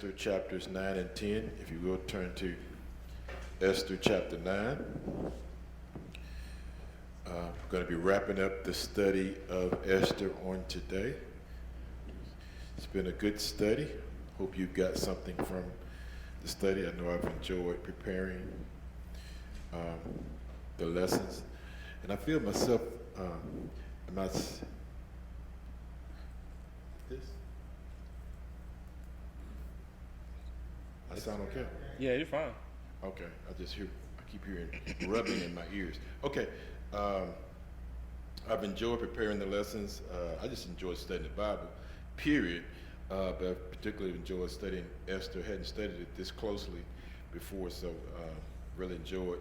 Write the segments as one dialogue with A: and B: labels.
A: Esther chapters 9 and 10. If you will turn to Esther chapter 9. I'm going to be wrapping up the study of Esther on today. It's been a good study. Hope you've got something from the study. I know I've enjoyed preparing the lessons. And I feel myself, this? I sound okay?
B: Yeah, you're fine.
A: Okay, I keep hearing rubbing in my ears. Okay, I've enjoyed preparing the lessons. I just enjoyed studying the Bible, period. But I particularly enjoyed studying Esther. Hadn't studied it this closely before, so really enjoyed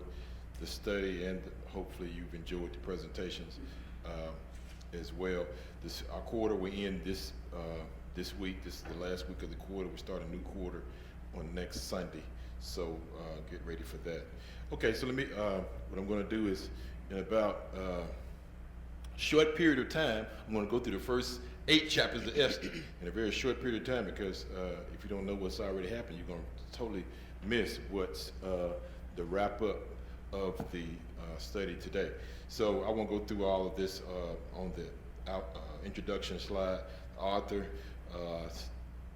A: the study, and hopefully you've enjoyed the presentations as well. Our quarter will end this week. This is the last week of the quarter. We start a new quarter on next Sunday, so get ready for that. Okay, so what I'm going to do is, in about a short period of time, I'm going to go through the first 8 chapters of Esther in a very short period of time, because if you don't know what's already happened, you're going to totally miss what's the wrap-up of the study today. So I won't go through all of this on the introduction slide. The author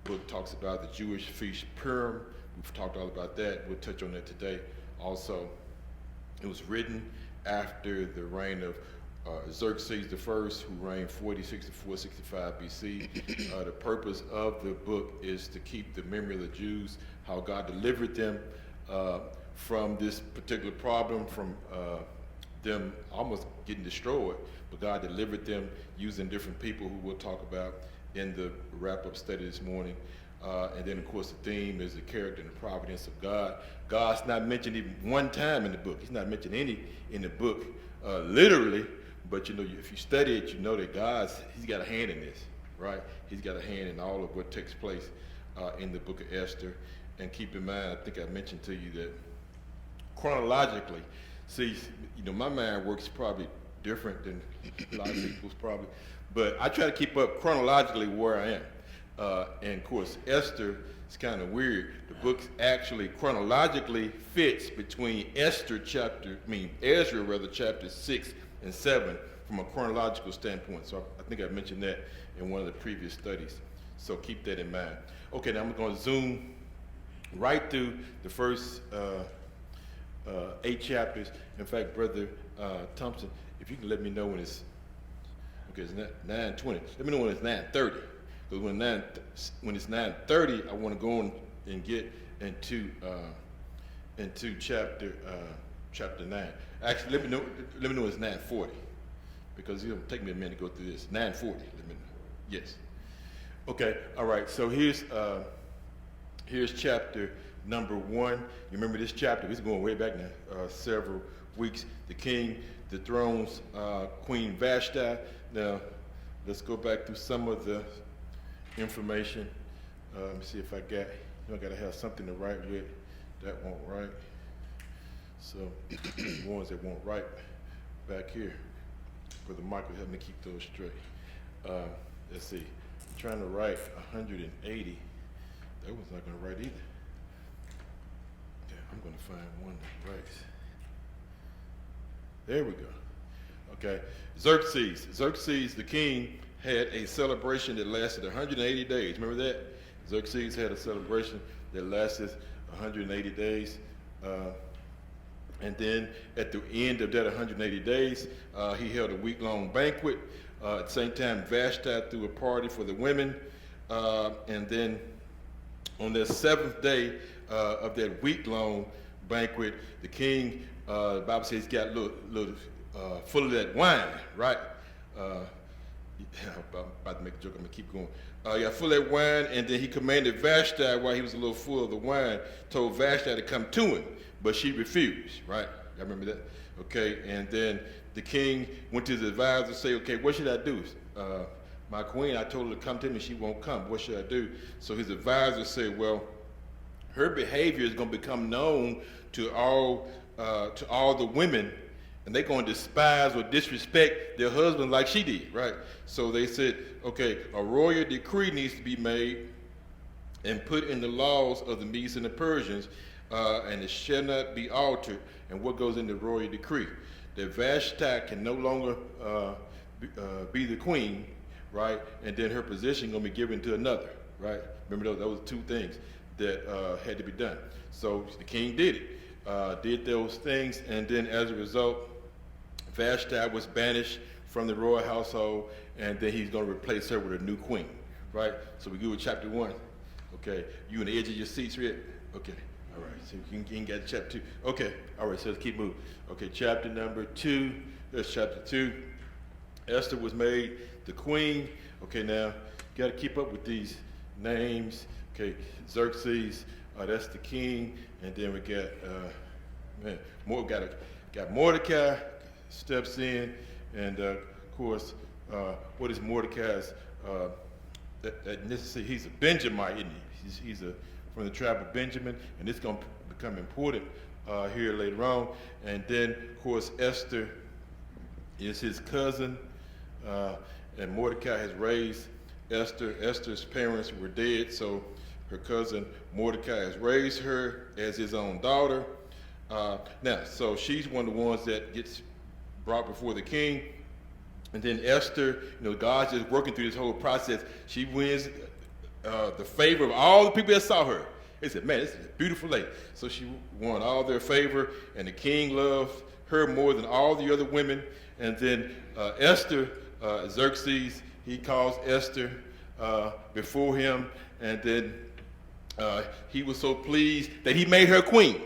A: book talks about the Jewish feast Purim. We've talked all about that. We'll touch on that today. Also, it was written after the reign of Xerxes I, who reigned 46 to 465 BC. The purpose of the book is to keep the memory of the Jews, how God delivered them from this particular problem, from them almost getting destroyed, but God delivered them using different people who we'll talk about in the wrap-up study this morning. And then, of course, the theme is the character and the providence of God. God's not mentioned even one time in the book. He's not mentioned any in the book literally, but if you study it, you know that he's got a hand in this, right? He's got a hand in all of what takes place in the book of Esther. And keep in mind, I think I mentioned to you that chronologically, my mind works probably different than a lot of people's probably, but I try to keep up chronologically where I am. And of course, Esther is kind of weird. The book actually chronologically fits between Ezra chapter 6 and 7 from a chronological standpoint. So I think I mentioned that in one of the previous studies. So keep that in mind. Okay, now I'm going to zoom right through the first 8 chapters. In fact, Brother Thompson, if you can let me know when it's 9:20. Let me know when it's 9:30. Because when it's 9:30, I want to go on and get into chapter 9. Actually, let me know when it's 9:40, because it'll take me a minute to go through this. 9:40. Let me know. Yes. Okay. All right. So here's chapter number 1. You remember this chapter? This is going way back now, several weeks. The king dethrones Queen Vashti. Now, let's go back through some of the information. Let me see if I got to have something to write with. That won't write. So, the ones that won't write back here. Brother Michael help me keep those straight. Let's see. I'm trying to write 180. That one's not going to write either. Okay, I'm going to find one that writes. There we go. Okay, Xerxes, the king, had a celebration that lasted 180 days. Remember that? Xerxes had a celebration that lasted 180 days. And then at the end of that 180 days, he held a week-long banquet. At the same time, Vashti threw a party for the women. And then on the 7th day of that week-long banquet, the king, the Bible says, he's got a little full of that wine, right? I'm about to make a joke. I'm going to keep going. He got full of that wine, and then he commanded Vashti, while he was a little full of the wine, told Vashti to come to him, but she refused, right? Y'all remember that? Okay, and then the king went to his advisor and said, okay, what should I do? My queen, I told her to come to me, she won't come. What should I do? So his advisor said, well, her behavior is going to become known to all the women, and they're going to despise or disrespect their husband like she did, right? So they said, okay, a royal decree needs to be made, and put in the laws of the Medes and the Persians, and it shall not be altered. And what goes in the royal decree? That Vashti can no longer be the queen, right? And then her position going to be given to another, right? Remember those two things that had to be done. So the king did it, did those things, and then as a result, Vashti was banished from the royal household, and then he's going to replace her with a new queen, right? So we go with chapter 1. Okay, you on the edge of your seats, Rick? Okay, all right, so you can get chapter 2. Okay, all right, so let's keep moving. Okay, chapter number 2, there's chapter 2. Esther was made the queen. Okay, now, you got to keep up with these names. Okay, Xerxes, that's the king, and then we got, got Mordecai steps in, and of course, what is Mordecai's ethnicity? He's a Benjamite, isn't he? He's from the tribe of Benjamin, and it's going to become important here later on. And then, of course, Esther is his cousin, and Mordecai has raised Esther. Esther's parents were dead, so her cousin Mordecai has raised her as his own daughter. Now, so she's one of the ones that gets brought before the king. And then Esther, God's just working through this whole process. She wins the favor of all the people that saw her. They said, man, this is a beautiful lady. So she won all their favor, and the king loved her more than all the other women. And then Esther, Xerxes, he calls Esther before him, and then he was so pleased that he made her queen.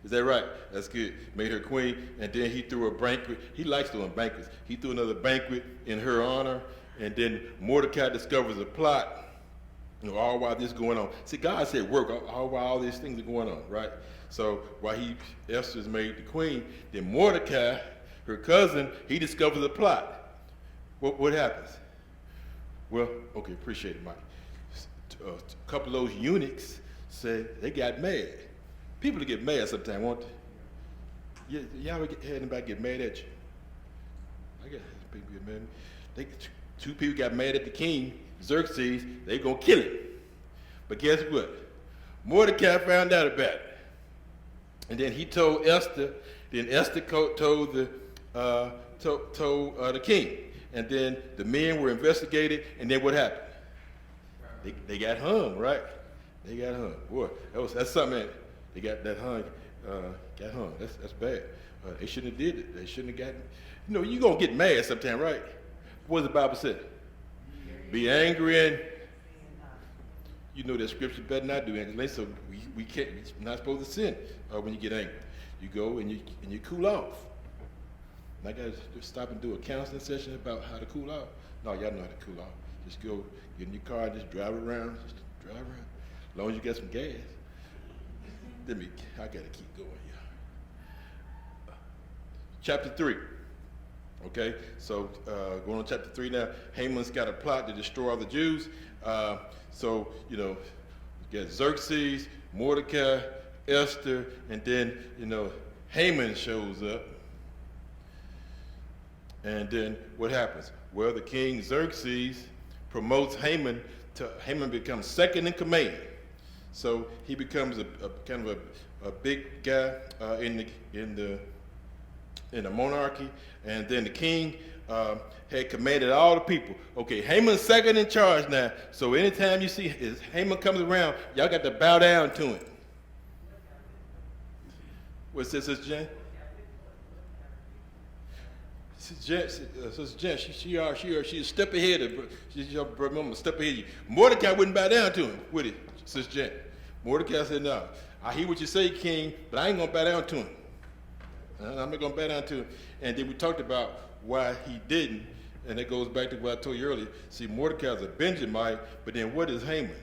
A: Is that right? That's good. Made her queen, and then he threw a banquet. He likes doing banquets. He threw another banquet in her honor, and then Mordecai discovers a plot, all while this is going on. See, God said work, all while all these things are going on, right? So while Esther's made the queen, then Mordecai, her cousin, he discovers a plot. What happens? Well, okay, appreciate it, Mike. A couple of those eunuchs said they got mad. People get mad sometimes, won't they? Y'all ever had anybody get mad at you? I guess people get mad. Two people got mad at the king, Xerxes. They gonna kill him. But guess what? Mordecai found out about it, and then he told Esther. Then Esther told the king, and then the men were investigated. And then what happened? They got hung, right? They got hung. Boy, that's something. They got that hung. Got hung. That's bad. They shouldn't have did it. They shouldn't have gotten. You gonna get mad sometime, right? What does the Bible say? Be angry and that scripture better not do anything. So we can't. We're not supposed to sin when you get angry. You go and you cool off. And I gotta just stop and do a counseling session about how to cool off. No, y'all know how to cool off. Just go get in your car and just drive around. Just drive around. As long as you got some gas. I gotta keep going here. Chapter 3. Okay, so going on chapter 3 now. Haman's got a plot to destroy all the Jews. You got Xerxes, Mordecai, Esther, and then Haman shows up. And then what happens? Well, the king Xerxes promotes Haman Haman becomes second in command. So he becomes a kind of a big guy in the monarchy, and then the king had commanded all the people. Okay, Haman's second in charge now. So anytime you see Haman comes around, y'all got to bow down to him. What's this, Sister Jen? Sister Jen, she's a step ahead of she's your mama, a step ahead of you. Mordecai wouldn't bow down to him, would he, Sister Jen? Mordecai said, no, I hear what you say, King, but I ain't going to bow down to him. I'm not going to bow down to him. And then we talked about why he didn't, and that goes back to what I told you earlier. See, Mordecai's a Benjamite, but then what is Haman?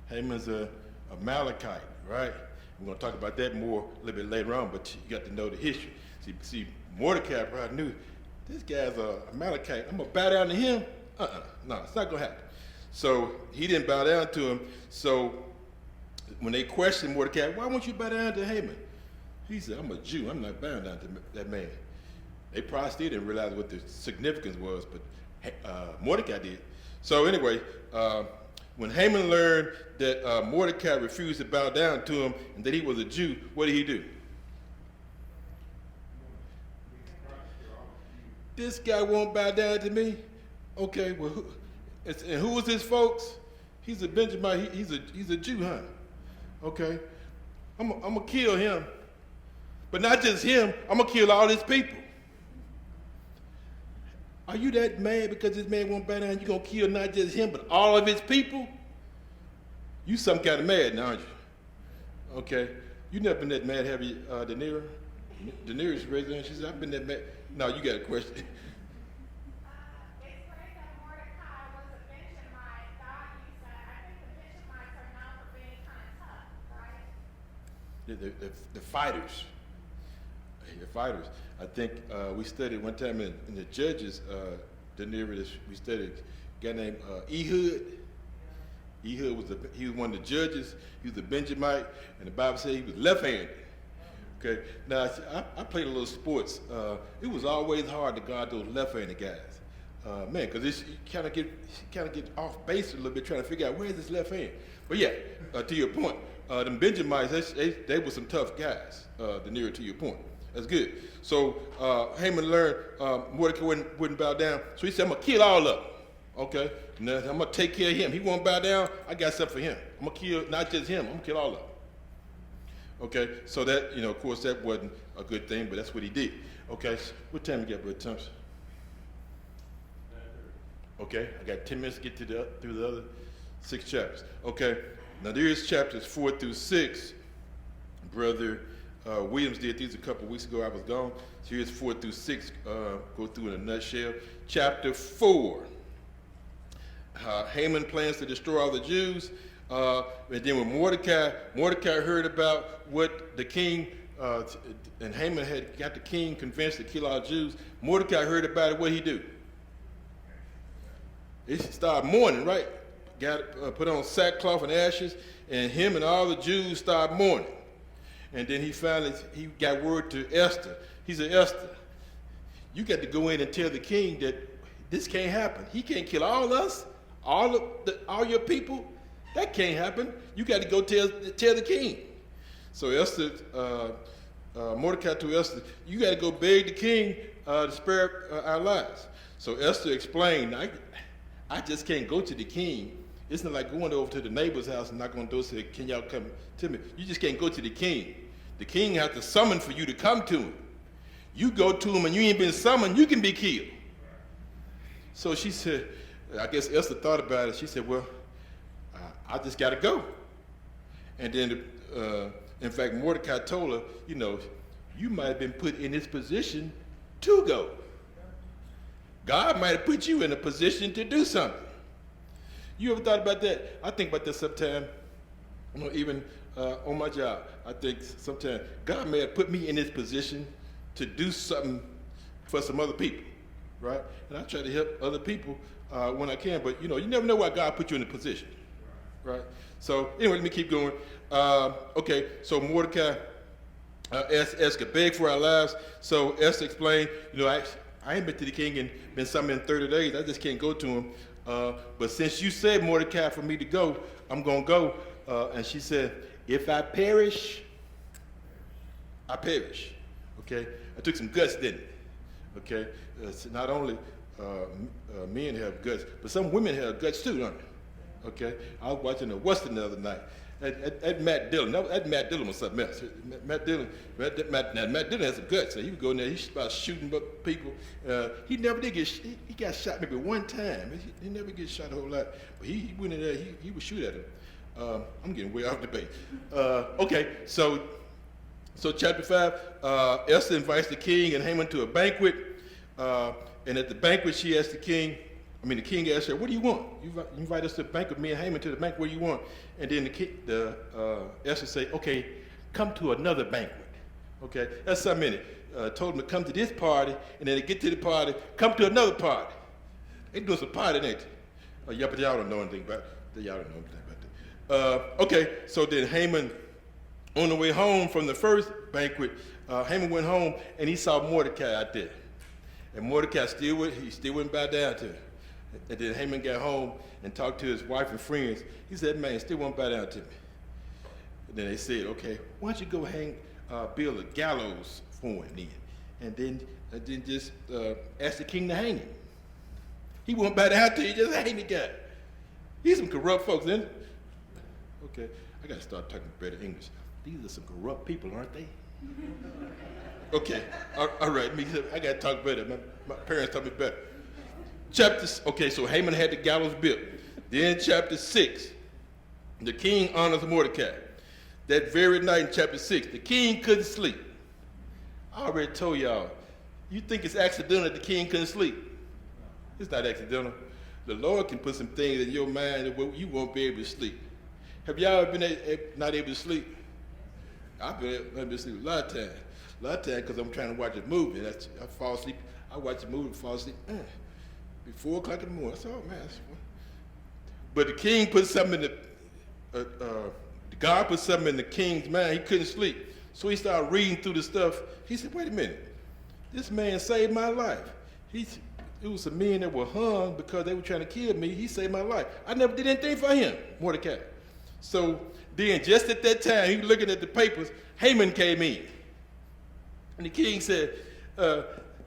A: Haman's a Amalekite, right? We're going to talk about that more a little bit later on, but you got to know the history. See, Mordecai probably knew, this guy's a Amalekite. I'm going to bow down to him? No, it's not going to happen. So he didn't bow down to him. So when they questioned Mordecai, why won't you bow down to Haman? He said, I'm a Jew. I'm not bowing down to that man. They probably still didn't realize what the significance was, but Mordecai did. So anyway, when Haman learned that Mordecai refused to bow down to him and that he was a Jew, what did he do? This guy won't bow down to me? Okay, well, and who was his folks? He's a Benjamite. He's a Jew, huh? Okay, I'm gonna kill him, but not just him. I'm gonna kill all his people. Are you that mad because this man won't bow down? You gonna kill not just him, but all of his people? You some kind of mad now, aren't you? Okay, you never been that mad, have you, Daenerys? Daenerys raised her hand. She said, "I've been that mad." No, you got a question.
B: It's great that Mordecai was a Benjamite. God used that. I think the Benjamites are known for being kind of tough, right?
A: The fighters. The fighters. I think we studied one time in the Judges, Daenerys, we studied a guy named Ehud. Ehud he was one of the judges. He was a Benjamite, and the Bible said he was left-handed. Okay. Now I played a little sports. It was always hard to guard those left-handed guys, man, because you kind of get off base a little bit trying to figure out where's this left hand. But yeah, to your point, them Benjamites, they were some tough guys. The nearer to your point, that's good. So Haman learned Mordecai wouldn't bow down, so he said, "I'm gonna kill all of them." Okay, now I'm gonna take care of him. He won't bow down. I got something for him. I'm gonna kill not just him. I'm gonna kill all of them. Okay, so that, of course, that wasn't a good thing, but that's what he did. Okay, what time you got, Brother Thompson? Okay, I got 10 minutes to get through the other 6 chapters. Okay, now there's chapters 4 through 6. Brother Williams did these a couple weeks ago. I was gone. So here's 4 through 6. Go through in a nutshell. Chapter 4. Haman plans to destroy all the Jews. And then when Mordecai heard about what the king, and Haman had got the king convinced to kill all Jews, Mordecai heard about it, what he do? He started mourning, right? Got put on sackcloth and ashes, and him and all the Jews started mourning. And then he got word to Esther. He said, "Esther, you got to go in and tell the king that this can't happen. He can't kill all us, all your people. That can't happen. You got to go tell the king." So Esther, Mordecai told Esther, "You got to go beg the king to spare our lives." So Esther explained, I just can't go to the king. It's not like going over to the neighbor's house and knocking on the door and say, "Can y'all come to me?" You just can't go to the king. The king has to summon for you to come to him. You go to him and you ain't been summoned, you can be killed. So she said, I guess Esther thought about it. She said, "Well, I just got to go." And then, in fact, Mordecai told her, you might have been put in this position to go. God might have put you in a position to do something. You ever thought about that? I think about that sometimes, even on my job. I think sometimes God may have put me in this position to do something for some other people, right? And I try to help other people when I can, but you never know why God put you in a position. Right. So anyway, let me keep going. Okay. So Mordecai asked Esther, "Beg for our lives." So Esther explained, I ain't been to the king and been summoned in 30 days. I just can't go to him. But since you said, Mordecai, for me to go, I'm gonna go. And she said, "If I perish, I perish." Okay. I took some guts, didn't it? Okay. Not only men have guts, but some women have guts too, don't they? Okay, I was watching the Western the other night. At Matt Dillon. That Matt Dillon was something else. Matt Dillon has some guts. So he would go in there. He started shooting up people. He never did get. He got shot maybe one time. He never get shot a whole lot. But he went in there. He would shoot at him. I'm getting way off the base. Okay, so chapter 5. Esther invites the king and Haman to a banquet. And at the banquet, she asked the king asked her, "What do you want? You invite us to a banquet, me and Haman to the banquet, what do you want?" And then Esther say, "Okay, come to another banquet." Okay, that's something in it. Told him to come to this party, and then to get to the party, come to another party. They doing some party, ain't they? Yeah, but y'all don't know anything about that. Y'all don't know anything about that. Okay, so then Haman, on the way home from the first banquet, Haman went home, and he saw Mordecai out there. And Mordecai still wouldn't bow down to him. And then Haman got home and talked to his wife and friends. He said, man, still won't bow down to me. And then they said, okay, why don't you go build a gallows for him then? And then just ask the king to hang him. He won't bow down to you, just hang the guy. He's some corrupt folks, isn't it? Okay, I got to start talking better English. These are some corrupt people, aren't they? Okay, all right, I got to talk better. My parents taught me better. So Haman had the gallows built. Then chapter 6, the king honors Mordecai. That very night in chapter 6, the king couldn't sleep. I already told y'all, you think it's accidental that the king couldn't sleep? It's not accidental. The Lord can put some things in your mind that you won't be able to sleep. Have y'all ever been not able to sleep? I've been able to sleep a lot of times. A lot of times because I'm trying to watch a movie. I fall asleep. I watch a movie and fall asleep. Be 4 o'clock in the morning. I said, oh man. But the king put something in God put something in the king's mind. He couldn't sleep. So he started reading through the stuff. He said, wait a minute. This man saved my life. It was some men that were hung because they were trying to kill me. He saved my life. I never did anything for him, Mordecai. So then just at that time, he was looking at the papers, Haman came in. And the king said,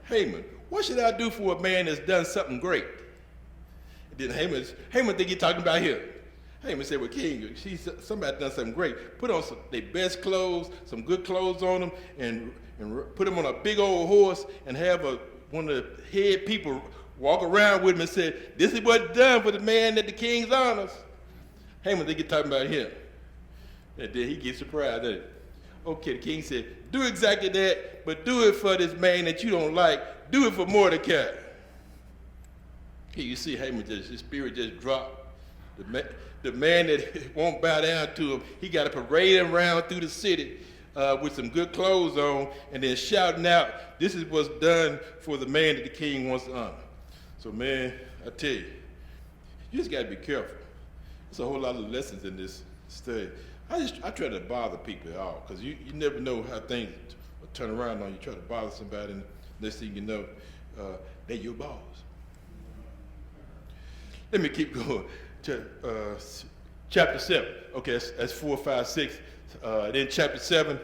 A: Haman, what should I do for a man that's done something great? And then Haman think he's talking about him. Haman said, well, king, somebody done something great. Put on their best clothes, some good clothes on them, and put them on a big old horse and have one of the head people walk around with him and say, this is what's done for the man that the king honors. Haman think he's talking about him. And then he gets surprised at it. Okay, the king said, do exactly that, but do it for this man that you don't like. Do it for Mordecai. Here you see Haman, his spirit just dropped. The man that won't bow down to him, he got to parade him around through the city with some good clothes on and then shouting out, this is what's done for the man that the king wants to honor. So, man, I tell you, you just got to be careful. There's a whole lot of lessons in this study. I try to bother people at all because you never know how things will turn around on you. Try to bother somebody and next thing you know, they're your boss. Let me keep going. Chapter 7. Okay, that's 4, 5, 6. Then chapter 7,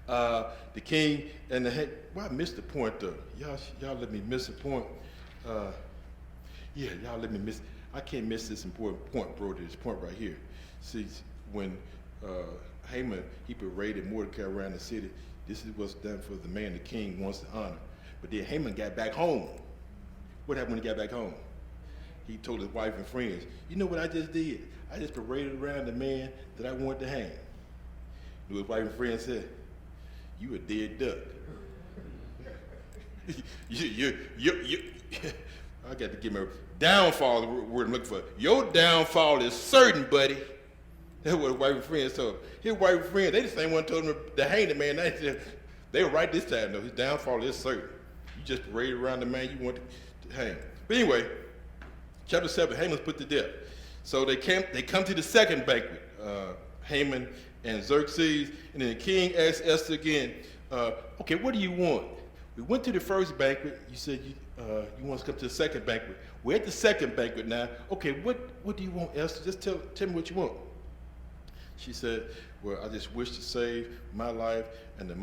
A: the king and the well, I missed the point though. Y'all let me miss the point. Y'all let me miss. I can't miss this important point, bro. This point right here. See, when Haman he paraded Mordecai around the city, this is what's done for the man the king wants to honor. But then Haman got back home. What happened when he got back home? He told his wife and friends, you know what I just did? I just paraded around the man that I wanted to hang. You know what his wife and friends said? You a dead duck. I got to give my downfall, the word I'm looking for. Your downfall is certain, buddy. That's what his wife and friends told him. His wife and friends, they the same one told him to hang the man. They were right this time, though. His downfall is certain. You just paraded around the man you want to hang. But anyway, chapter 7, Haman's put to death. So they come to the second banquet, Haman and Xerxes, and then the king asked Esther again, okay, what do you want? We went to the first banquet. You said you want us to come to the second banquet. We're at the second banquet now. Okay, what do you want, Esther? Just tell me what you want. She said, well, I just wish to save my life and the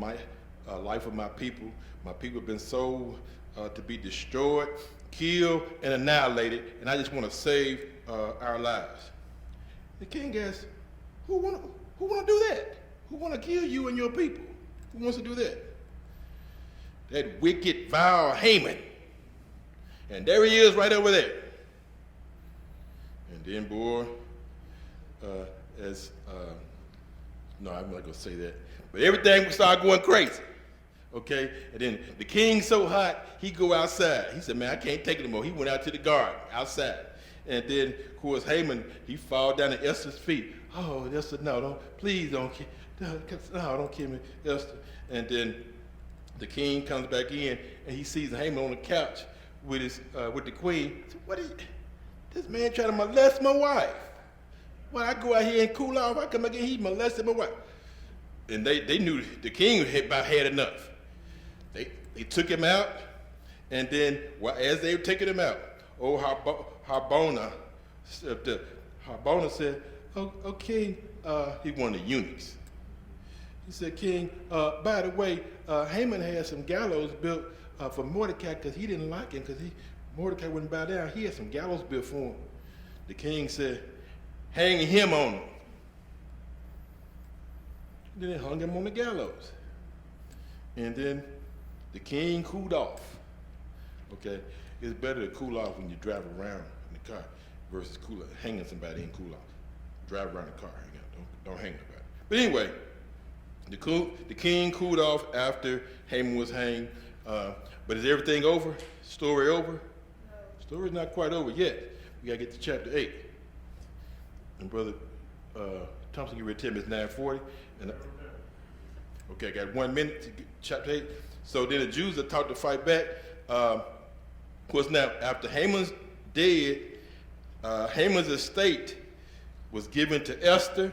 A: life of my people. My people have been sold to be destroyed, killed, and annihilated, and I just want to save our lives. The king asked, who want to do that? Who want to kill you and your people? Who wants to do that? That wicked, vile Haman. And there he is right over there. And then, boy, no, I'm not going to say that. But everything started going crazy. Okay? And then the king's so hot, he go outside. He said, man, I can't take it anymore. He went out to the garden, outside. And then, of course, Haman, he fall down at Esther's feet. Oh, Esther, no, please don't kill me, Esther. And then the king comes back in, and he sees Haman on the couch with the queen. He said, what is this man trying to molest my wife? Well, I go out here and cool off. I come back in, he molested my wife. And they knew the king had about had enough. They took him out, and then as they were taking him out, old Harbona said, oh King, he one of the eunuchs. He said, King, by the way, Haman had some gallows built for Mordecai because he didn't like him because Mordecai wouldn't bow down. He had some gallows built for him. The king said, hang him on him. Then they hung him on the gallows. And then the king cooled off. Okay? It's better to cool off when you drive around in the car versus hanging somebody and cool off. Drive around the car, hang out. Don't hang nobody. But anyway, the king cooled off after Haman was hanged. But is everything over? Story over? No. Story's not quite over yet. We gotta get to chapter 8. And Brother Thompson, you read to me, it's 9:40. Okay, I got 1 minute to get chapter 8. So then the Jews are taught to fight back. Of course, now after Haman's dead, Haman's estate was given to Esther.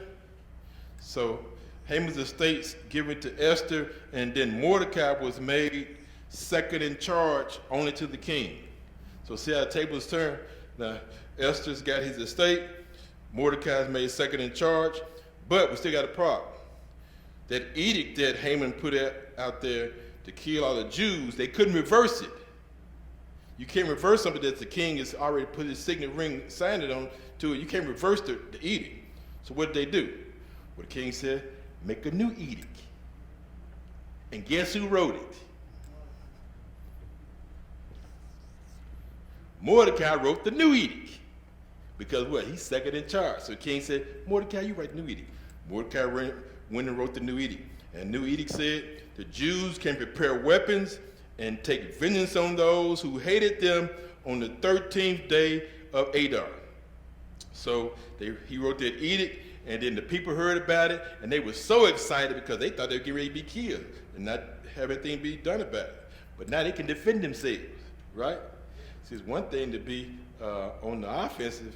A: So Haman's estate's given to Esther, and then Mordecai was made second in charge only to the king. So see how the tables turn? Now Esther's got his estate, Mordecai's made second in charge, but we still got a problem. That edict that Haman put out there to kill all the Jews, they couldn't reverse it. You can't reverse something that the king has already put his signet ring, signed it on to it. You can't reverse the edict. So what did they do? Well, the king said, make a new edict. And guess who wrote it? Mordecai wrote the new edict. Because what? He's second in charge. So the king said, Mordecai, you write the new edict. Mordecai went and wrote the new edict. And the new edict said, the Jews can prepare weapons and take vengeance on those who hated them on the 13th day of Adar. So he wrote that edict, and then the people heard about it, and they were so excited because they thought they would get ready to be killed and not have anything be done about it. But now they can defend themselves, right? See, it's one thing to be on the offensive,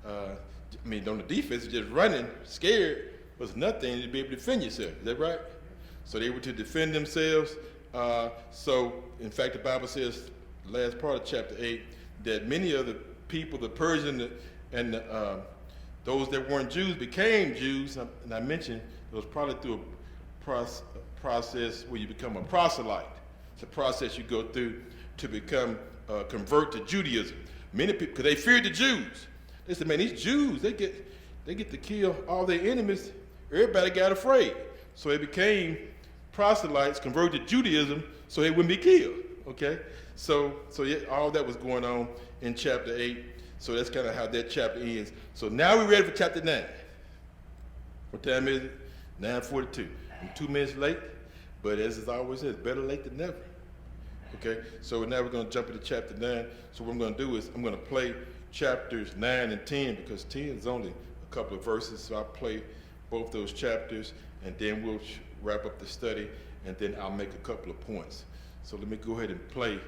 A: on the defensive, just running, scared, but it's another thing to be able to defend yourself. Is that right? So they were to defend themselves. So, in fact, the Bible says, the last part of chapter 8, that many of the people, the Persians and those that weren't Jews became Jews. And I mentioned it was probably through a process where you become a proselyte. It's a process you go through to become convert to Judaism. Many people, because they feared the Jews. They said, man, these Jews, they get to kill all their enemies. Everybody got afraid. So they became proselytes, converted to Judaism, so they wouldn't be killed. Okay? So yeah, all that was going on in chapter 8. So that's kind of how that chapter ends. So now we're ready for chapter 9. What time is it? 9:42. I'm 2 minutes late, but as it always is, better late than never. Okay? So now we're going to jump into chapter 9. So what I'm going to do is I'm going to play chapters 9 and 10 because 10 is only a couple of verses. So I'll play both those chapters, and then we'll wrap up the study, and then I'll make a couple of points. So let me go ahead and play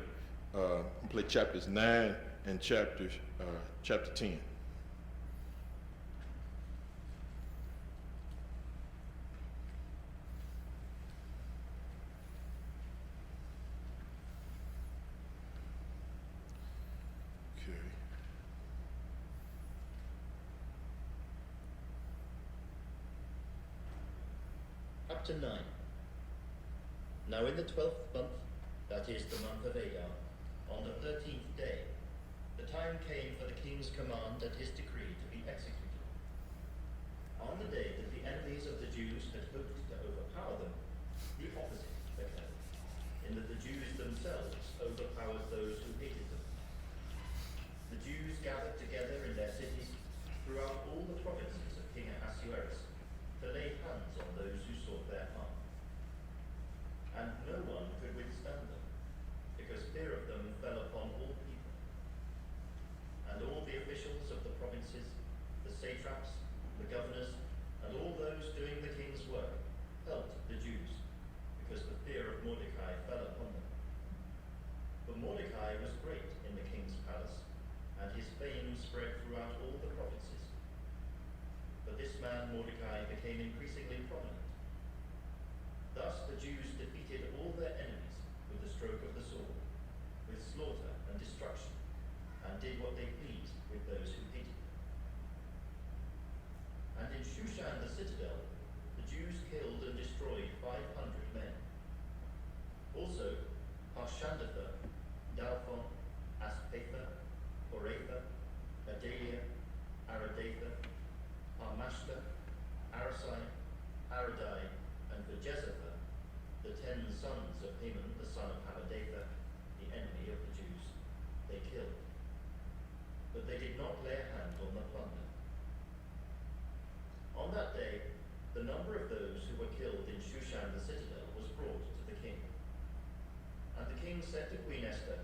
A: chapters 9 and chapter 10. Okay.
C: Chapter 9. Now in the 12th month, that is the month of Adar, on the 13th day, the time came for the king's command and his decree to be executed. On the day that the enemies of the Jews had hoped to overpower them, the opposite occurred, in that the Jews themselves overpowered those who hated them. The Jews gathered together in their cities throughout all the provinces of King Ahasuerus to lay hands on those who sought their harm. And no one could withstand them, because fear of them fell upon all people. And all the officials of the provinces, the satraps, the governors, and all those doing the king's work helped the Jews, because the fear of Mordecai fell upon them. For Mordecai was great in the king's palace, and his fame spread throughout all the provinces. But this man Mordecai became increasingly prominent. Thus the Jews defeated all their enemies with the stroke of the sword, with slaughter and destruction, and did what king said to Queen Esther,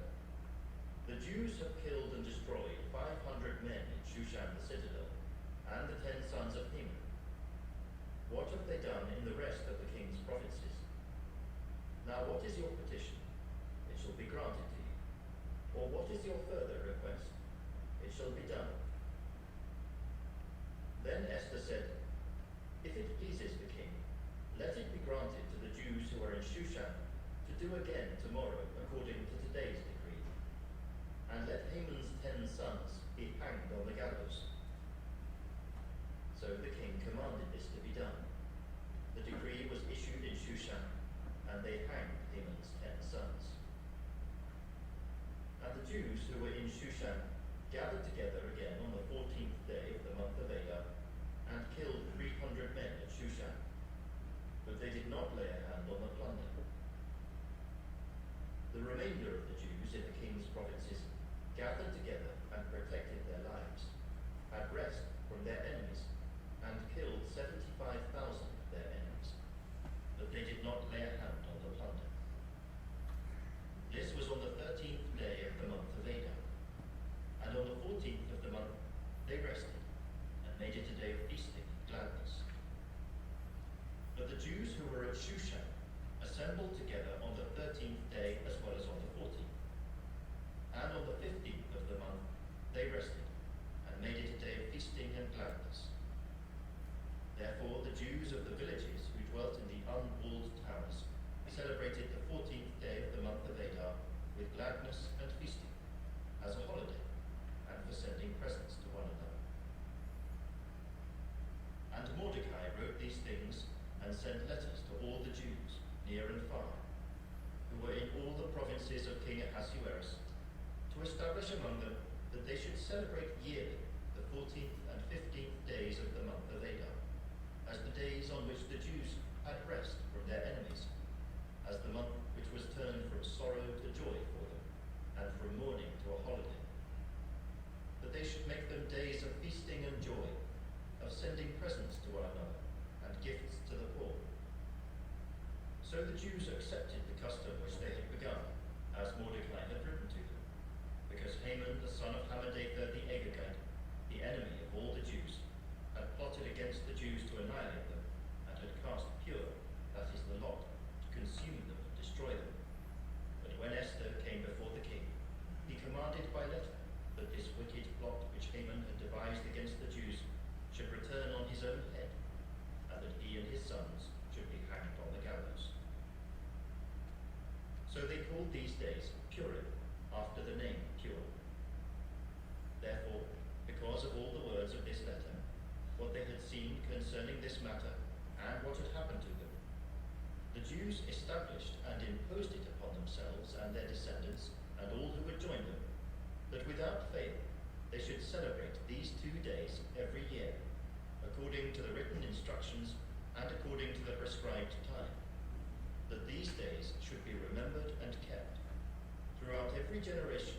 C: "The Jews have killed and destroyed 500 men in Shushan the citadel, and the 10 sons of Mhoon. What have they done in the rest of the king's provinces? Now what is your petition? It shall be granted to you. Or what is your further request? It shall be done." Then Esther said, "If it pleases the king, let it be granted to the Jews who are in Shushan to do again tomorrow according to today's decree. And let Haman's 10 sons be hanged on the gallows." So the king commanded this to be done. The decree was issued in Shushan, and they hanged Haman's 10 sons. And the Jews who were in Shushan gathered together again on the 14th day of the month of Adar, and killed 300 men at Shushan. But they did not lay a hand on the plunder. The remainder of the Jews in the king's provinces gathered together and protected their lives, had rest from their enemies, and killed 75,000 of their enemies. But they did not lay a hand on the plunder. This was on the 13th day of the month of Adar. And on the 14th of the month they rested, and made it a day of feasting and gladness. But the Jews who were at Shushan assembled together on the 13th day as well as on the 14th. And on the 15th of the month they rested, and made it a day of feasting and gladness. Therefore the Jews of the villages who dwelt in the unwalled towns celebrated the 14th day of the month of Adar with gladness and feasting, as a holiday, and for sending presents to one another. And Mordecai wrote these things and sent letters to all the Jews, near and far, who were in all the provinces of King Ahasuerus, to establish among them that they should celebrate yearly the 14th and 15th days of the month of Adar, as the days on which the Jews had rest from their enemies, as the month which was turned from sorrow to joy for them, and from mourning to a holiday. That they should make them days of feasting and joy, of sending presents to one another, and gifts to the poor. So the Jews accepted the custom which they had begun, as Mordecai had written to them, because Haman the son of Hammedatha the Agagite, the enemy of all the Jews, had plotted against the Jews to annihilate them, and had cast Pur, that is the lot, to consume them and destroy them. But when Esther came before the king, he commanded by letter that this wicked plot which Haman had devised against the Jews should return on his own head, and that he and his sons should be hanged on the gallows. So they called these days Purim, after the name Pur. Therefore, because of all the words of this letter, what they had seen concerning this matter, and what had happened to them, the Jews established and imposed it upon themselves and their descendants, and all who would join them, that without fail they should celebrate these 2 days every year, according to the written instructions and according to the prescribed time, that these days should be remembered and kept throughout every generation,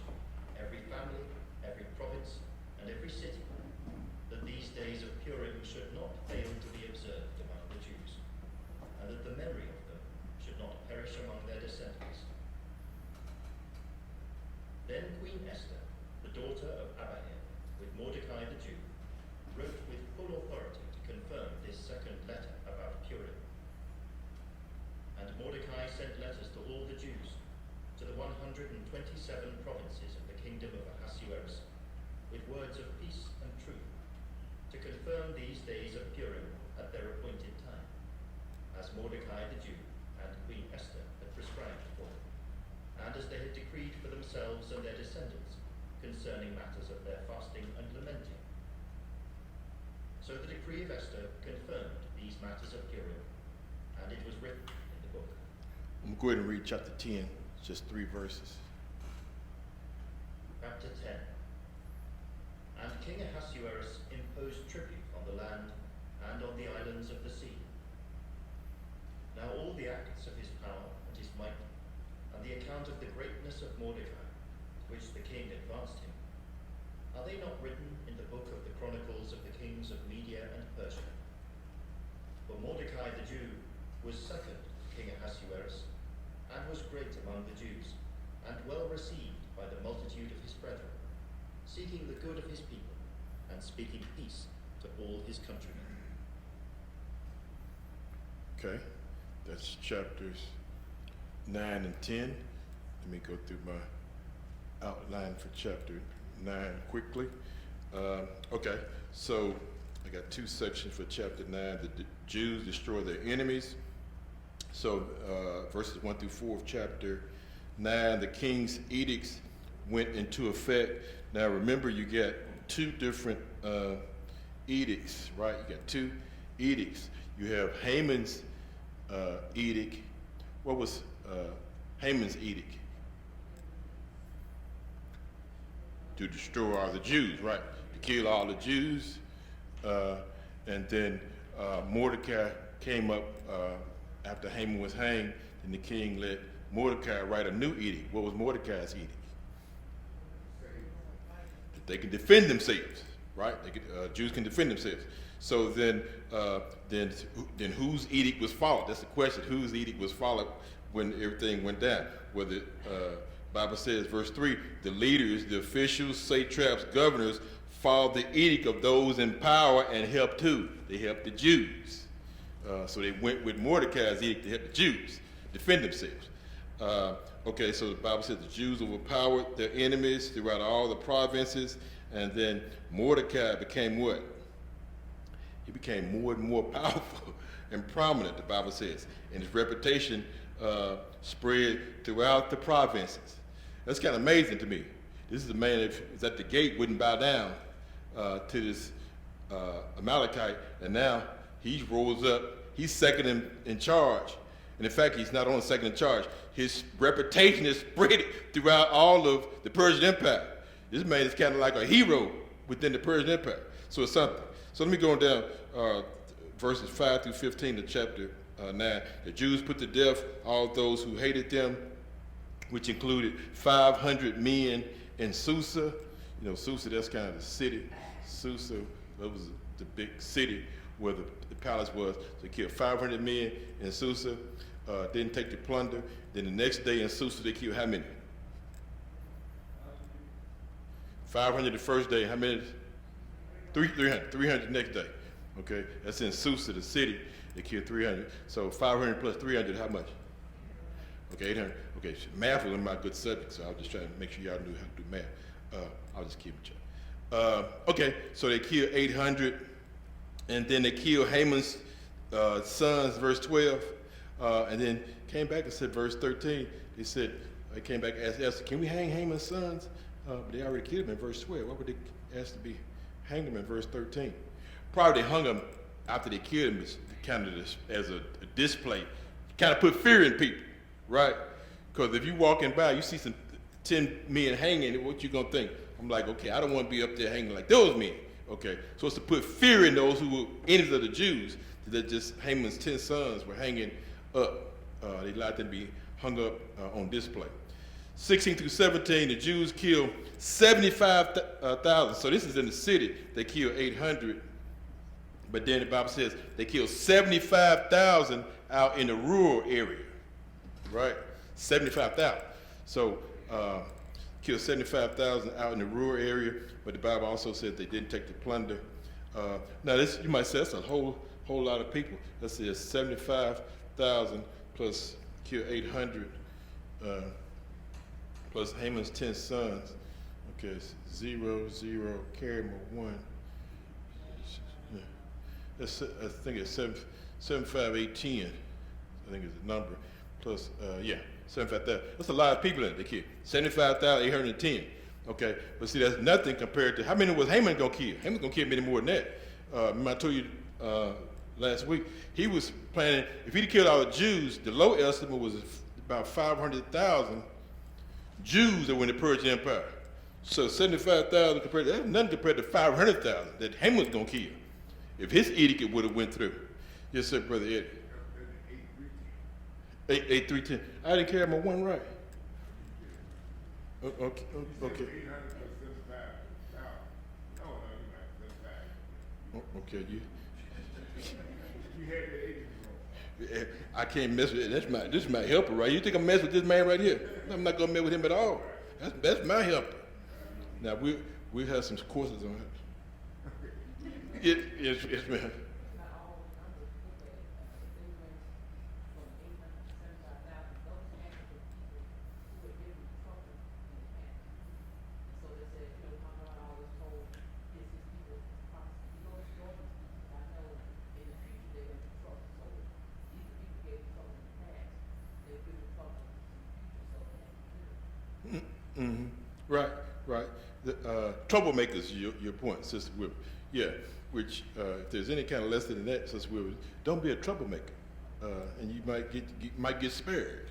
C: every family, every province, and every city, that these days of Purim should not fail to be observed among the Jews, and that the memory of them should not perish among their descendants. Then Queen Esther, the daughter of Abihail, with Mordecai the Jew, wrote with full authority to confirm this second letter about Purim. And Mordecai sent letters to all the Jews, to the 127 provinces of the kingdom of Ahasuerus, with words of peace and truth, to confirm these days of Purim at their appointed time, as Mordecai the Jew and Queen Esther had prescribed for them, and as they had decreed for themselves and their descendants concerning matters of their fasting and lamenting. So the decree of Esther confirmed these matters of Purim, and it was written in the book.
A: I'm going to go ahead and read chapter 10, just 3 verses.
C: Chapter 10. And King Ahasuerus imposed tribute on the land and on the islands of the sea. Now all the acts of his power and his might, and the account of the greatness of Mordecai, to which the king advanced him, are they not written in the book of the chronicles of the kings of Media and Persia? For Mordecai the Jew was second to King Ahasuerus, and was great among the Jews, received by the multitude of his brethren, seeking the good of his people, and speaking peace to all his countrymen.
A: Okay, that's chapters 9 and 10. Let me go through my outline for chapter 9 quickly. Okay, so I got two sections for chapter 9. The Jews destroy their enemies. So verses 1 through 4 of chapter 9, the king's edicts went into effect. Now remember, you get two different edicts, right? You got two edicts. You have Haman's edict. What was Haman's edict? To destroy all the Jews, right? To kill all the Jews. And then Mordecai came up after Haman was hanged, and the king let Mordecai write a new edict. What was Mordecai's edict? That they can defend themselves, right? Jews can defend themselves. So then whose edict was followed? That's the question. Whose edict was followed when everything went down? Whether Bible says, verse 3, the leaders, the officials, satraps, governors followed the edict of those in power and helped who? They helped the Jews. So they went with Mordecai's edict to help the Jews defend themselves. Okay, so the Bible says the Jews overpowered their enemies throughout all the provinces, and then Mordecai became what? He became more and more powerful and prominent, the Bible says, and his reputation spread throughout the provinces. That's kind of amazing to me. This is a man that is at the gate, wouldn't bow down to this Amalekite, and now he rose up. He's second in charge. And in fact, he's not only second in charge. His reputation is spread throughout all of the Persian Empire. This man is kind of like a hero within the Persian Empire. So it's something. So let me go down verses 5 through 15 to chapter 9. The Jews put to death all those who hated them, which included 500 men in Susa. You know, Susa, that's kind of the city. Susa, that was the big city where the palace was. So they killed 500 men in Susa, didn't take the plunder. Then the next day in Susa, they killed how many? 500 the first day. How many? 300. 300 the next day. Okay, that's in Susa, the city. They killed 300. So 500 plus 300, how much? Okay, 800. Okay, math was my good subject, so I was just trying to make sure y'all knew how to do math. I'll just keep it. Okay, so they killed 800, and then they killed Haman's sons, verse 12, and then came back and said, verse 13, they came back and asked Esther, can we hang Haman's sons? But they already killed him in verse 12. Why would they ask to be hanged him in verse 13? Probably they hung him after they killed him as a display, kind of put fear in people, right? Because if you walking by, you see some 10 men hanging, what you gonna think? I'm like, okay, I don't want to be up there hanging like those men. Okay, so it's to put fear in those who were enemies of the Jews, that just Haman's 10 sons were hanging up. They allowed them to be hung up on display. 16 through 17, the Jews killed 75,000. So this is in the city. They killed 800. But then the Bible says they killed 75,000 out in the rural area, right? 75,000. So killed 75,000 out in the rural area, but the Bible also said they didn't take the plunder. Now this, you might say, that's a whole lot of people. Let's say 75,000 plus killed 800, plus Haman's 10 sons. Okay, it's 0, 0, carry my 1. I think it's 75810. I think it's the number. Plus, 75,000. That's a lot of people in it, they killed. 75,810. Okay, but see, that's nothing compared to how many was Haman gonna kill? Haman's gonna kill many more than that. Remember I told you last week, he was planning, if he'd killed all the Jews, the low estimate was about 500,000 Jews that were in the Persian Empire. So 75,000 compared to, that's nothing compared to 500,000 that Haman was gonna kill. If his edict would have went through. Yes, sir, Brother Eddie. 8-3-10. I didn't carry my 1 right. Okay. Okay, I can't mess with it. This is my helper, right? You think I'm messing with this man right here? I'm not gonna mess with him at all. That's my helper. Now we have some courses on it. Yes, ma'am. Mm-hmm. Right, right. The troublemakers, your point, Sister Wilbur. Yeah, which if there's any kind of lesson in that, Sister Wilbur, don't be a troublemaker, and you might get spared.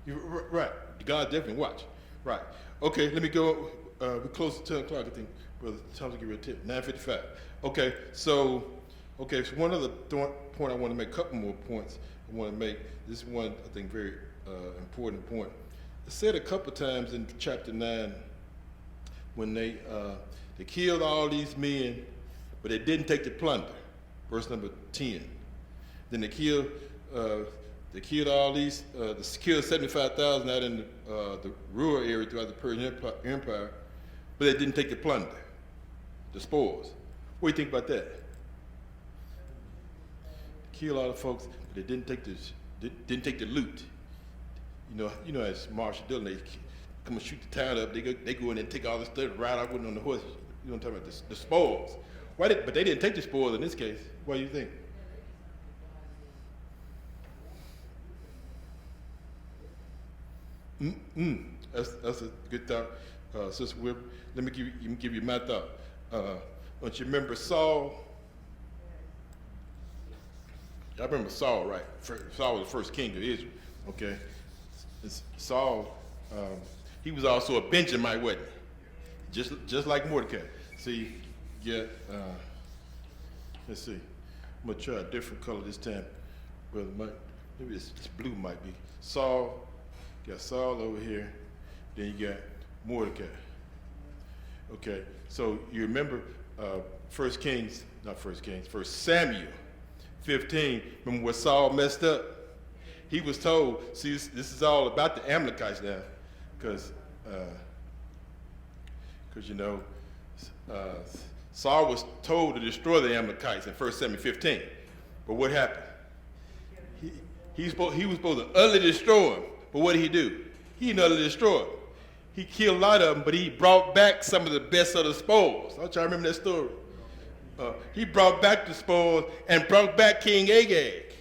A: Right. God definitely watch. Right. Okay. Let me go. We're close to 10 o'clock. I think, brother. Time to get rid of tip. 9:55. Okay. So one other point I want to make. A couple more points I want to make. This is one I think very important point. It's said a couple times in chapter 9 when they killed all these men, but they didn't take the plunder. Verse number 10. Then they killed all these. They killed 75,000 out in the rural area throughout the Persian Empire, but they didn't take the plunder, the spoils. What do you think about that? Kill all the folks, but they didn't take the loot. You know, as Marshall Dillon, they come and shoot the town up. They go in and take all the stuff, ride out with them on the horses. You know what I'm talking about? The spoils. But they didn't take the spoils in this case. What do you think? That's a good thought, Sister Wilbur. Let me give you my thought. Don't you remember Saul? I remember Saul, right? Saul was the first king of Israel. Okay. Saul, he was also a Benjamite, wasn't he? Just like Mordecai. See, yeah. Let's see. I'm gonna try a different color this time. Brother Mike, maybe this blue might be. Saul, got Saul over here. Then you got Mordecai. Okay. So you remember 1 Samuel 15. Remember where Saul messed up? He was told, see, this is all about the Amalekites now, because Saul was told to destroy the Amalekites in 1 Samuel 15. But what happened? He was supposed to utterly destroy them. But what did he do? He didn't utterly destroy them. He killed a lot of them, but he brought back some of the best of the spoils. I'll try to remember that story. He brought back the spoils and brought back King Agag.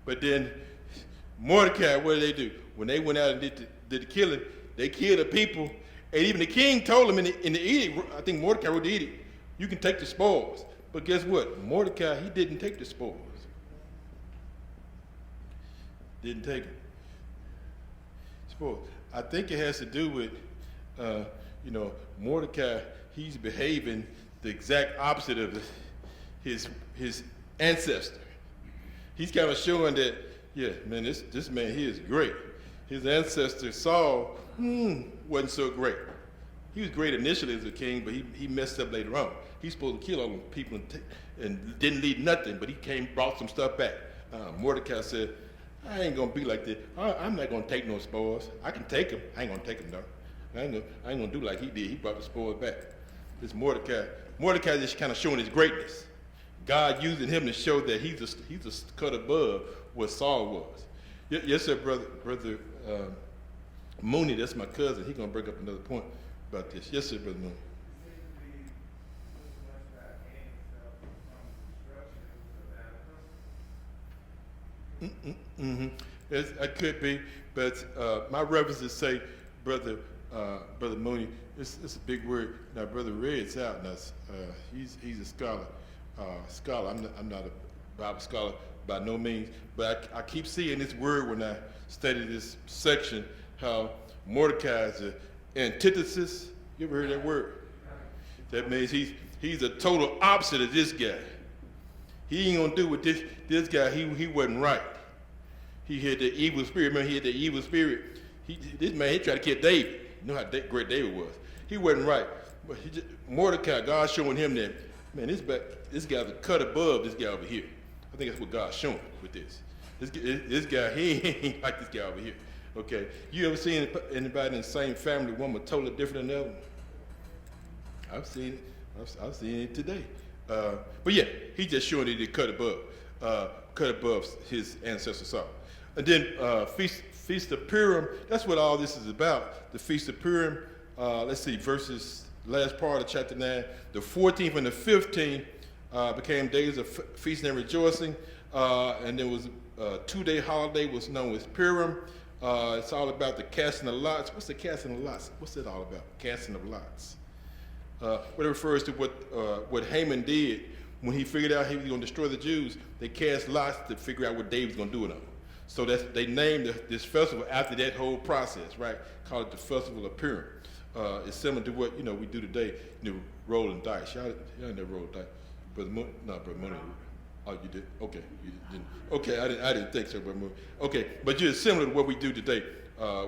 A: But then Mordecai, what did they do? When they went out and did the killing, they killed the people. And even the king told them in the edict, I think Mordecai wrote the edict, you can take the spoils. But guess what? Mordecai, he didn't take the spoils. Didn't take it. Spoils. I think it has to do with, Mordecai, he's behaving the exact opposite of his ancestor. He's kind of showing that, yeah, man, this man here is great. His ancestor Saul wasn't so great. He was great initially as a king, but he messed up later on. He's supposed to kill all them people and didn't leave nothing, but he brought some stuff back. Mordecai said, I ain't gonna be like this. I'm not gonna take no spoils. I can take them. I ain't gonna take them though. I ain't gonna do like he did. He brought the spoils back. This Mordecai just kind of showing his greatness. God using him to show that he's a cut above what Saul was. Yes, sir, brother Mooney. That's my cousin. He's gonna bring up another point about this. Yes, sir, brother Mooney. It could be, but my references say, brother Mooney. It's a big word. Now, brother Red's out now. He's a scholar. I'm not a Bible scholar by no means, but I keep seeing this word when I study this section, how Mordecai is an antithesis. You ever heard that word? That means he's a total opposite of this guy. He ain't gonna do with this guy. He wasn't right. He had the evil spirit. Remember, he had the evil spirit. This man, he tried to kill David. You know how great David was. He wasn't right. But Mordecai, God showing him that, man, this guy's a cut above this guy over here. I think that's what God's showing with this. This guy, he ain't like this guy over here. Okay, you ever seen anybody in the same family, one was totally different than the other? I've seen it. I've seen it today. But yeah, he just showing that he cut above his ancestor saw. And then Feast of Purim, that's what all this is about. The Feast of Purim, let's see, verses, last part of chapter 9, the 14th and the 15th became days of feasting and rejoicing. And there was a 2-day holiday was known as Purim. It's all about the casting of lots. What's the casting of lots? What's it all about? Casting of lots. What it refers to what Haman did when he figured out he was going to destroy the Jews. They cast lots to figure out what day he was going to do it on. So they named this festival after that whole process, right? Call it the Festival of Purim. It's similar to what we do today. Rolling dice. Y'all never rolled dice. Brother Mhoon? No, Brother Mhoon. Oh, you did? Okay, you didn't. Okay, I didn't think so, Brother Mhoon. Okay, but you're similar to what we do today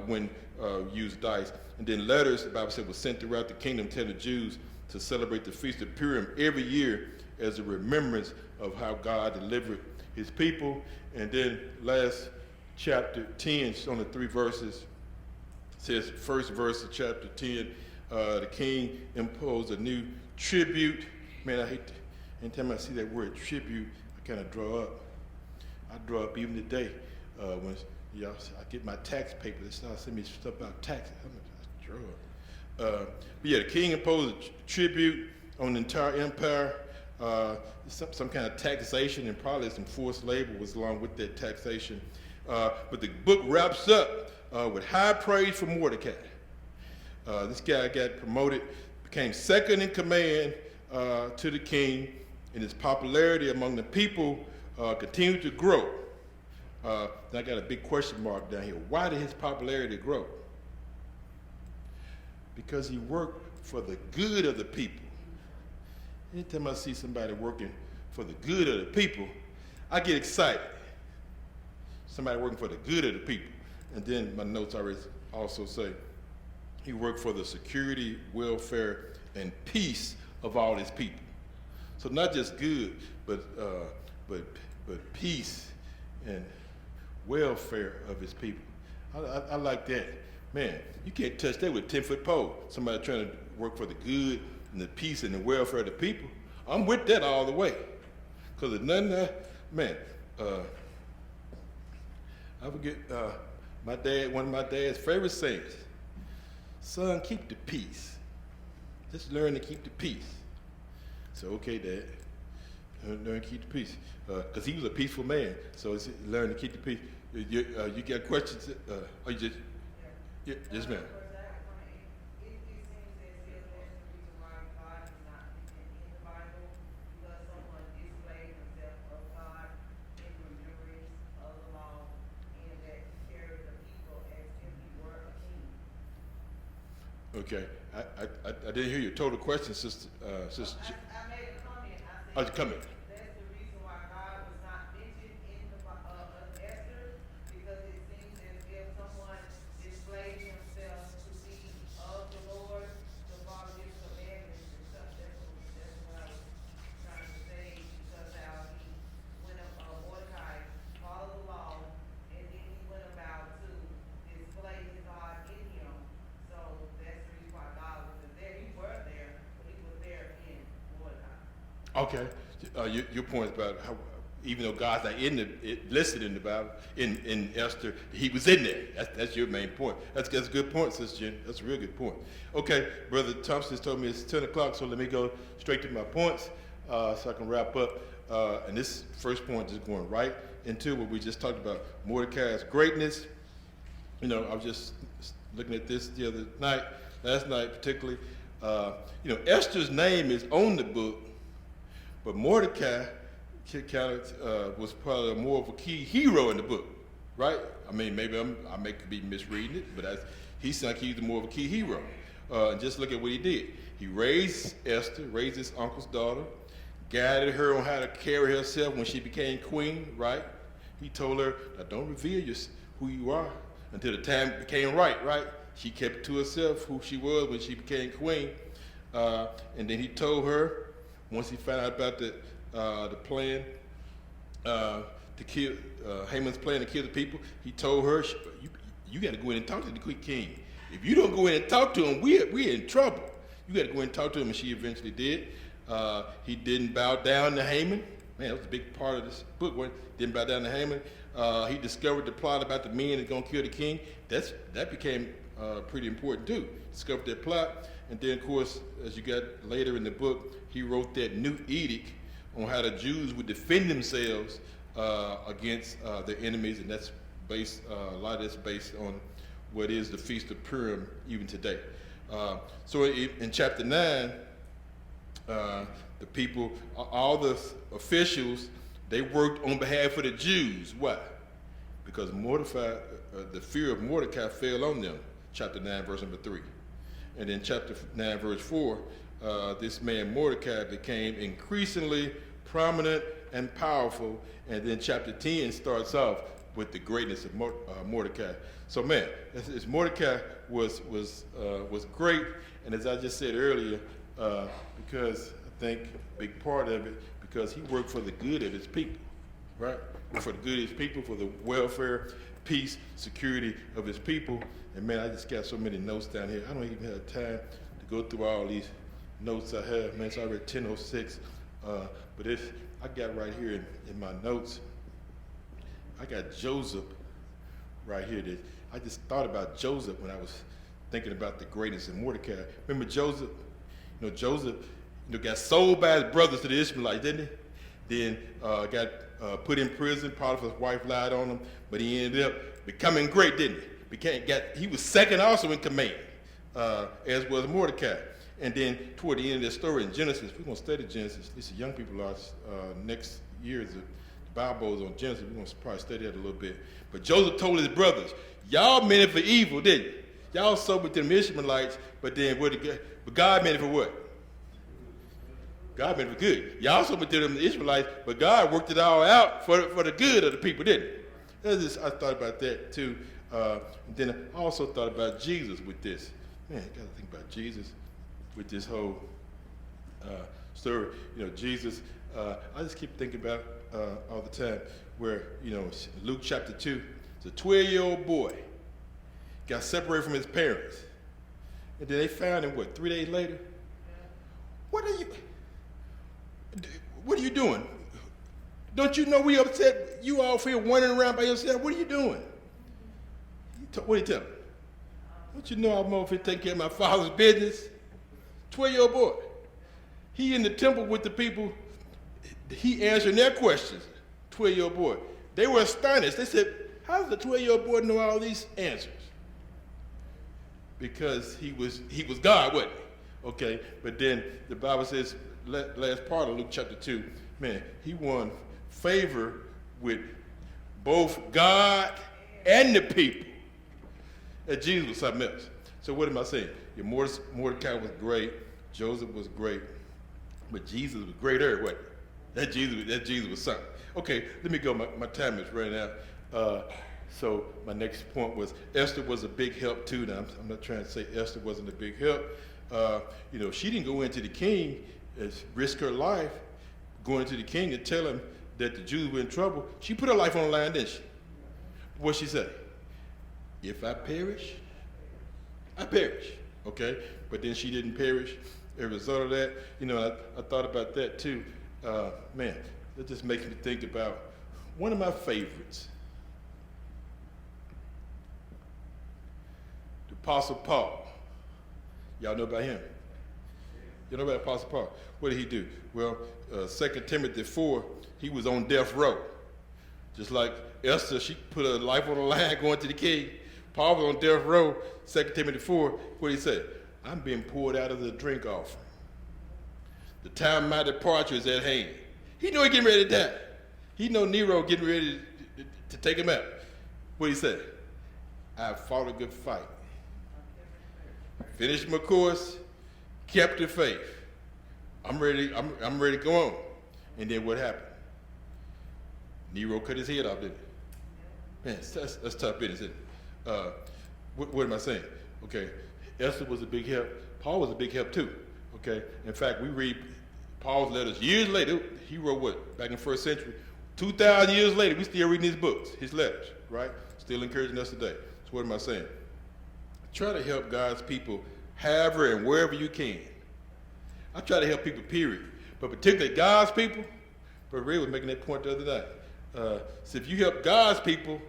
A: when we use dice. And then letters, the Bible said, was sent throughout the kingdom telling the Jews to celebrate the Feast of Purim every year as a remembrance of how God delivered his people. And then last chapter 10, it's only 3 verses, says first verse of chapter 10, the king imposed a new tribute. Man, I hate to, anytime I see that word tribute, I kind of draw up. I draw up even today when I get my tax paper. They start sending me stuff about taxes. I draw up. But yeah, the king imposed a tribute on the entire empire. Some kind of taxation, and probably some forced labor was along with that taxation. But the book wraps up with high praise for Mordecai. This guy got promoted, became second in command to the king, and his popularity among the people continued to grow. Then I got a big question mark down here. Why did his popularity grow? Because he worked for the good of the people. Anytime I see somebody working for the good of the people, I get excited. Somebody working for the good of the people. And then my notes also say he worked for the security, welfare, and peace of all his people. So not just good, but peace and welfare of his people. I like that. Man, you can't touch that with a 10-foot pole. Somebody trying to work for the good and the peace and the welfare of the people. I'm with that all the way. Because there's nothing I forget one of my dad's favorite sayings. Son, keep the peace. Just learn to keep the peace. So, okay, Dad. Learn to keep the peace. Because he was a peaceful man. So it's learn to keep the peace. You got questions? Or you just... Yeah, yes, ma'am. Okay, I didn't hear your total question, Sister.
D: I made a comment. I said,
A: Oh, come in.
D: that's the reason why God was not mentioned in the Esther, because it seems as if someone displayed himself to be of the Lord, to follow his commandments and stuff. That's what I was trying to say, because how he went up, Mordecai followed the law, and then he went about to display his God in him. So that's the reason why God was there. He was there, but he was there in Mordecai.
A: Okay, your point about how even though God's not listed in the Bible, in Esther, he was in there. That's your main point. That's a good point, Sister Jen. That's a real good point. Okay, Brother Thompson told me it's 10 o'clock, so let me go straight to my points so I can wrap up. And this first point is going right into what we just talked about, Mordecai's greatness. I was just looking at this the other night, last night particularly. Esther's name is on the book, but Mordecai was probably more of a key hero in the book, right? I mean, maybe I may be misreading it, but he sounds like he's more of a key hero. And just look at what he did. He raised Esther, raised his uncle's daughter, guided her on how to carry herself when she became queen, right? He told her, now don't reveal who you are until the time became right? She kept to herself who she was when she became queen. And then he told her, once he found out about the plan, to kill, Haman's plan to kill the people, he told her, you got to go in and talk to the king. If you don't go in and talk to him, we're in trouble. You got to go in and talk to him, and she eventually did. He didn't bow down to Haman. Man, that was a big part of this book. Didn't bow down to Haman. He discovered the plot about the men that going to kill the king. That became pretty important too. Discovered that plot, and then of course, as you got later in the book, he wrote that new edict on how the Jews would defend themselves against their enemies, and that's based. A lot of that's based on what is the Feast of Purim even today. So in chapter 9, the people, all the officials, they worked on behalf of the Jews. Why? Because the fear of Mordecai fell on them. Chapter 9, verse number 3. And then chapter 9, verse 4, this man Mordecai became increasingly prominent and powerful. And then chapter 10 starts off with the greatness of Mordecai. So man, as Mordecai was great, and as I just said earlier, because I think a big part of it, because he worked for the good of his people, right? For the good of his people, for the welfare, peace, security of his people. And man, I just got so many notes down here. I don't even have time to go through all these notes I have. Man, it's already 10:06. But I got right here in my notes, I got Joseph right here. I just thought about Joseph when I was thinking about the greatness of Mordecai. Remember Joseph? Joseph got sold by his brothers to the Ishmaelites, didn't he? Then got put in prison. Potiphar's wife lied on him, but he ended up becoming great, didn't he? He was second also in command, as was Mordecai. And then toward the end of the story in Genesis, we're going to study Genesis. This is young people are next year. The Bible is on Genesis. We're going to probably study that a little bit. But Joseph told his brothers, y'all meant it for evil, didn't you? Y'all sold with them Ishmaelites, but God meant it for what? God meant it for good. Y'all sold with them Ishmaelites, but God worked it all out for the good of the people, didn't he? I thought about that too. And then I also thought about Jesus with this. Man, you got to think about Jesus with this whole story. Jesus, I just keep thinking about all the time where, Luke chapter 2, it's a 12-year-old boy got separated from his parents. And then they found him, 3 days later? What are you doing? Don't you know we upset? You all feel wandering around by yourself. What are you doing? What did he tell him? Don't you know I'm over here taking care of my father's business? 12-year-old boy. He in the temple with the people. He answering their questions. 12-year-old boy. They were astonished. They said, how does the 12-year-old boy know all these answers? Because he was God, wasn't he? Okay, but then the Bible says, last part of Luke chapter 2, man, he won favor with both God and the people. And Jesus was something else. So what am I saying? Mordecai was great, Joseph was great, but Jesus was greater, wasn't he? That Jesus was something. Okay, let me go. My time is running out. So my next point was Esther was a big help too. Now I'm not trying to say Esther wasn't a big help. She didn't go into the king, risk her life, going to the king and tell him that the Jews were in trouble. She put her life on the line, didn't she? What'd she say? If I perish, I perish. Okay? But then she didn't perish. As a result of that, I thought about that too. Man, that just makes me think about one of my favorites. The Apostle Paul. Y'all know about him? You know about Apostle Paul? What did he do? Well, 2 Timothy 4, he was on death row. Just like Esther, she put her life on the line going to the king. Paul was on death row, 2 Timothy 4, what did he say? I'm being poured out of the drink offering. The time of my departure is at hand. He knew he getting ready to die. He know Nero getting ready to take him out. What did he say? I've fought a good fight. Finished my course, kept the faith. I'm ready to go on. And then what happened? Nero cut his head off, didn't he? Man, that's tough business, isn't it? What am I saying? Okay, Esther was a big help. Paul was a big help too. Okay, in fact, we read Paul's letters years later. He wrote what? Back in the first century. 2,000 years later, we still reading his books, his letters, right? Still encouraging us today. So what am I saying? Try to help God's people however and wherever you can. I try to help people, period. But particularly God's people, but Ray was making that point the other night. So if you help God's people,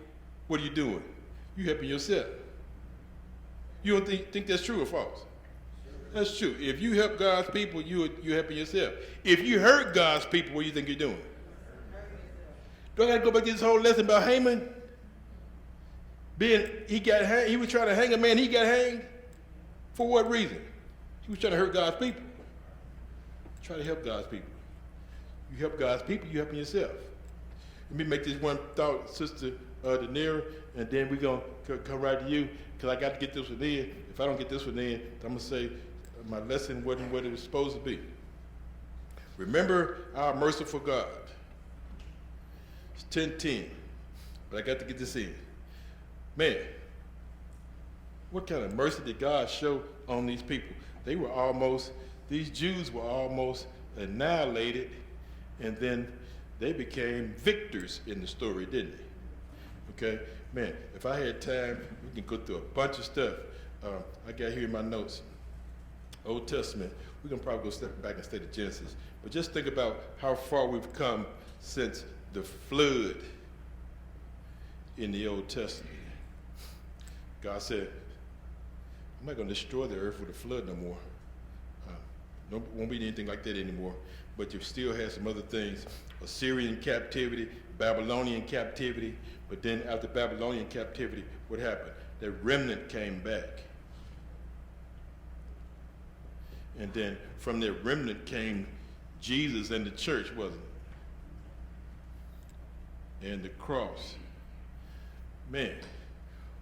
A: what are you doing? You helping yourself. You don't think that's true or false? That's true. If you help God's people, you're helping yourself. If you hurt God's people, what do you think you're doing? Do I got to go back to this whole lesson about Haman? He was trying to hang a man, he got hanged. For what reason? He was trying to hurt God's people. Try to help God's people. You help God's people, you're helping yourself. Let me make this one thought, Sister Denira, and then we're going to come right to you, because I got to get this one in. If I don't get this one in, I'm going to say my lesson wasn't what it was supposed to be. Remember our merciful God. It's 10:10, but I got to get this in. Man, what kind of mercy did God show on these people? These Jews were almost annihilated, and then they became victors in the story, didn't they? Okay, man, if I had time, we can go through a bunch of stuff. I got here in my notes, Old Testament. We're going to probably go step back and study Genesis. But just think about how far we've come since the flood in the Old Testament. God said, I'm not going to destroy the earth with a flood no more. Won't be anything like that anymore. But you still have some other things. Assyrian captivity, Babylonian captivity. But then after Babylonian captivity, what happened? The remnant came back. And then from their remnant came Jesus and the church, wasn't it? And the cross. Man,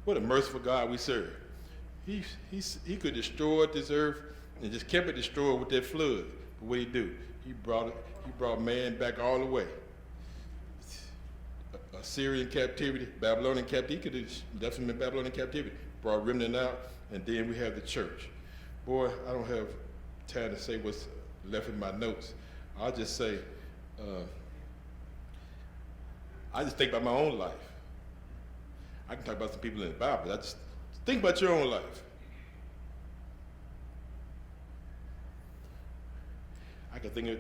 A: what a merciful God we serve. He could destroy this earth and just kept it destroyed with that flood. But what did he do? He brought man back all the way. Assyrian captivity, Babylonian captivity. He could have definitely been Babylonian captivity. Brought remnant out, and then we have the church. Boy, I don't have time to say what's left in my notes. I'll just say, I just think about my own life. I can talk about some people in the Bible, but I just think about your own life. I can think of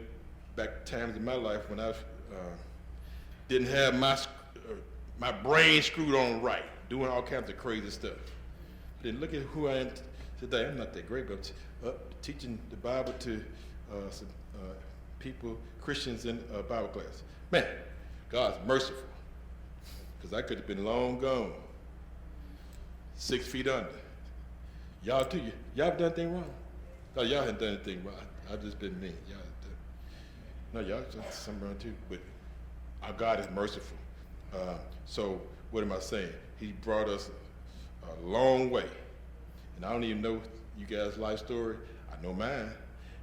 A: back times in my life when I didn't have my brain screwed on right, doing all kinds of crazy stuff. Then look at who I am today. I'm not that great, but teaching the Bible to some people, Christians in Bible class. Man, God's merciful, because I could have been long gone, 6 feet under. Y'all too, y'all done anything wrong? No, y'all haven't done anything wrong. I've just been mean. Y'all done. No, y'all done something wrong too, but our God is merciful. So what am I saying? He brought us a long way. And I don't even know you guys' life story. I know mine.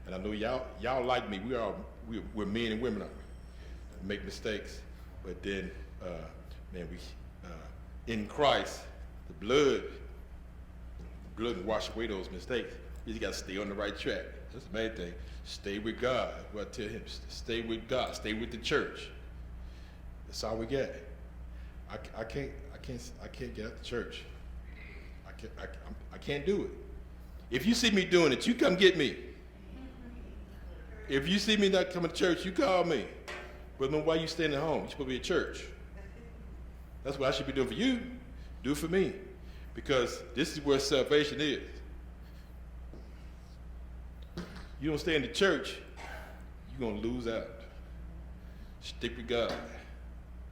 A: And I know y'all like me. We're men and women. We make mistakes. But then, man, we in Christ, the blood will wash away those mistakes. You just got to stay on the right track. That's the main thing. Stay with God. What I tell him, stay with God. Stay with the church. That's all we got. I can't get out the church. I can't do it. If you see me doing it, you come get me. If you see me not coming to church, you call me. But then why you staying at home? You're supposed to be at church. That's what I should be doing for you. Do it for me. Because this is where salvation is. You don't stay in the church, you're going to lose out. Stick with God.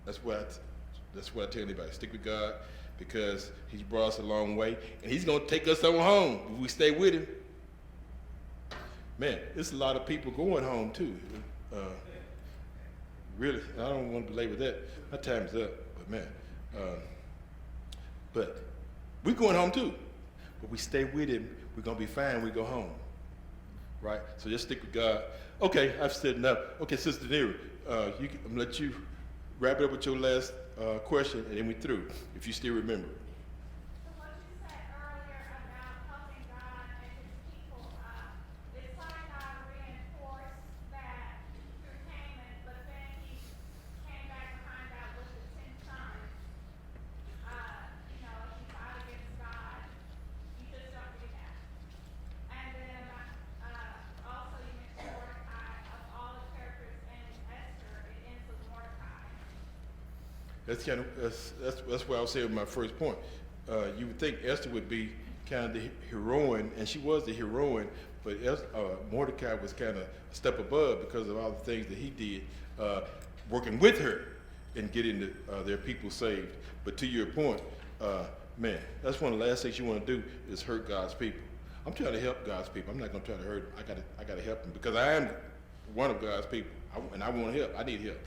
A: That's what I tell anybody. Stick with God, because he's brought us a long way, and he's going to take us on home if we stay with him. Man, there's a lot of people going home too. Really, I don't want to belabor that. My time's up, but man. But we're going home too. But we stay with him, we're going to be fine when we go home. Right? So just stick with God. Okay, I've said enough. Okay, Sister Neri, I'm going to let you wrap it up with your last question, and then we're through, if you still remember.
B: So what you said earlier about helping God and his people, did Sinai reinforce that through Haman, but then he came back
A: That's kind of that's what I was saying with my first point. You would think Esther would be kind of the heroine, and she was the heroine, but Mordecai was kind of a step above because of all the things that he did, working with her and getting their people saved. But to your point, man, that's one of the last things you want to do is hurt God's people. I'm trying to help God's people. I'm not going to try to hurt them. I got to help them because I am one of God's people, and I want help. I need help.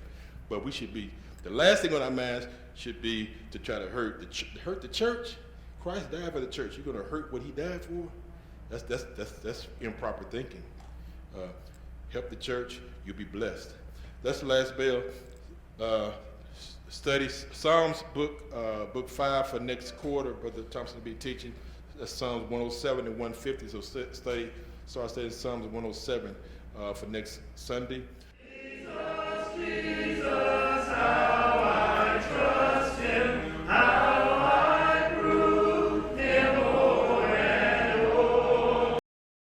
A: But we should be, the last thing on our minds should be to try to hurt the church. Christ died for the church. You're going to hurt what he died for? That's improper thinking. Help the church, you'll be blessed. That's the last bell. Study Psalms book 5 for next quarter. Brother Thompson will be teaching. That's Psalms 107 and 150. So start studying Psalms 107 for next Sunday. Jesus, Jesus.